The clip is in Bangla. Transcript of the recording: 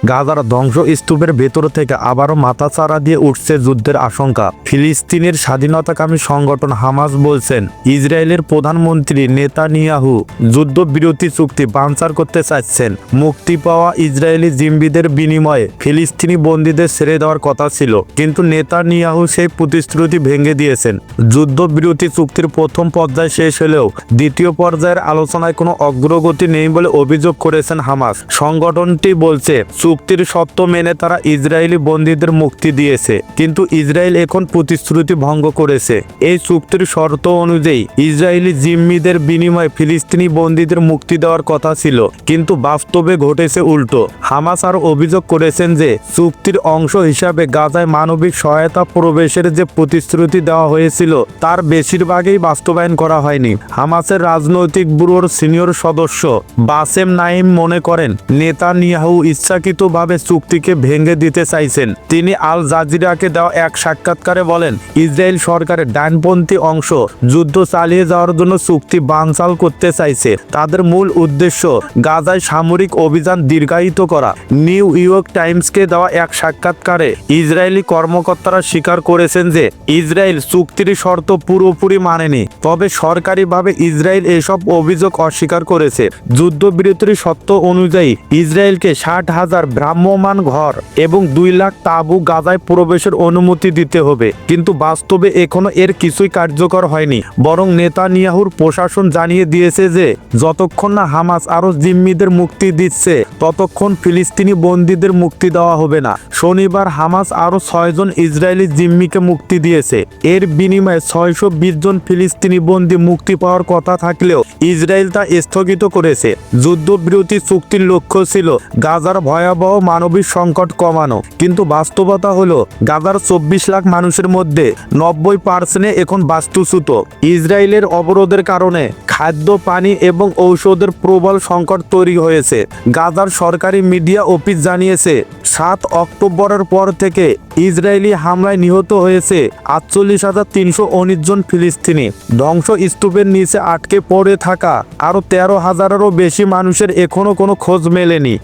গাজার ধ্বংসস্তূপের ভেতর থেকে আবারও মাথাচাড়া দিয়ে উঠছে যুদ্ধের আশঙ্কা। ফিলিস্তিনের স্বাধীনতাকামী সংগঠন হামাস বলছেন, ইসরায়েলের প্রধানমন্ত্রী নেতানিয়াহু যুদ্ধবিরতি চুক্তি বানচাল করতে চাচ্ছেন। মুক্তি পাওয়া ইসরায়েলি জিম্মিদের বিনিময়ে ফিলিস্তিনি বন্দীদের ছেড়ে দেওয়ার কথা ছিল, কিন্তু নেতানিয়াহু সেই প্রতিশ্রুতি ভেঙে দিয়েছেন। যুদ্ধবিরতি চুক্তির প্রথম পর্যায় শেষ হলেও দ্বিতীয় পর্যায়ের আলোচনায় কোনো অগ্রগতি নেই বলে অভিযোগ করেছেন হামাস। সংগঠনটি বলছে, চুক্তির শর্ত মেনে তারা ইসরায়েলি বন্দীদের মুক্তি দিয়েছে, কিন্তু ইসরায়েল এখন প্রতিশ্রুতি ভঙ্গ করেছে। এই চুক্তির শর্ত অনুযায়ী ইসরায়েলি জিম্মিদের বিনিময়ে ফিলিস্তিনি বন্দীদের মুক্তি দেওয়ার কথা ছিল, কিন্তু বাস্তবে ঘটেছে উল্টো। হামাস আরও অভিযোগ করেছেন যে চুক্তির অংশ হিসাবে গাজায় মানবিক সহায়তা প্রবেশের যে প্রতিশ্রুতি দেওয়া হয়েছিল তার বেশিরভাগই বাস্তবায়ন করা হয়নি। হামাসের রাজনৈতিক ব্যুরোর সিনিয়র সদস্য বাসেম নাইম মনে করেন, নেতানিয়াহু ইচ্ছাকৃতভাবে চুক্তিকে ভেঙে দিতে চাইছেন। তিনি আল জাজিরাকে দেওয়া এক সাক্ষাৎকারে বলেন, ইসরায়েল সরকারের ডানপন্থী অংশ যুদ্ধ চালিয়ে যাওয়ার জন্য চুক্তি বানচাল করতে চাইছে। তাদের মূল উদ্দেশ্য গাজায় সামরিক অভিযান দীর্ঘায়িত করা। নিউ ইয়র্ক টাইমসকে দেওয়া এক সাক্ষাৎকারে ইসরায়েলি কর্মকর্তারা স্বীকার করেছেন যে ইসরায়েল চুক্তির শর্ত পুরোপুরি মানেনি, তবে সরকারিভাবে ইসরায়েল এসব অভিযোগ অস্বীকার করেছে। যুদ্ধবিরতির শর্ত অনুযায়ী ইসরায়েলকে 60,000 ভ্রাম্যমাণ ঘর এবং 2 লাখ তাঁবু গাজায় প্রবেশের অনুমতি দিতে হবে, কিন্তু বাস্তবে এখনো এর কিছুই কার্যকর হয়নি। বরং নেতানিয়াহুর প্রশাসন জানিয়ে দিয়েছে যে যতক্ষণ না হামাস আরও জিম্মিদের মুক্তি দিচ্ছে ততক্ষণ ফিলিস্তিনি বন্দীদের মুক্তি দেওয়া হবে না। শনিবার হামাস আরও 6 জন ইসরায়েলি জিম্মিকে মুক্তি দিয়েছে। এর বিনিময়ে 620 জন ফিলিস্তিনি বন্দী মুক্তি পাওয়ার কথা থাকলেও ইসরায়েল তা স্থগিত করেছে। যুদ্ধবিরতি চুক্তির লক্ষ্য ছিল গাজার ভয়াবহ মানবিক সংকট কমানো, কিন্তু বাস্তবতা হলো গাজার 24 লাখ মানুষের মধ্যে 90% এখন বাস্তুচ্যুত। ইসরায়েলের অবরোধের কারণে খাদ্য, পানি এবং ঔষধের প্রবল সংকট তৈরি হয়েছে। গাজার সরকারি মিডিয়া অফিস জানিয়েছে, 7 অক্টোবরের পর থেকে ইসরায়েলি হামলায় নিহত হয়েছে 48,319 জন ফিলিস্তিনি। ধ্বংসস্তূপের নিচে আটকে পড়ে থাকা আরও 13,000-এরও বেশি মানুষের এখনও কোনো খোঁজ মেলেনি।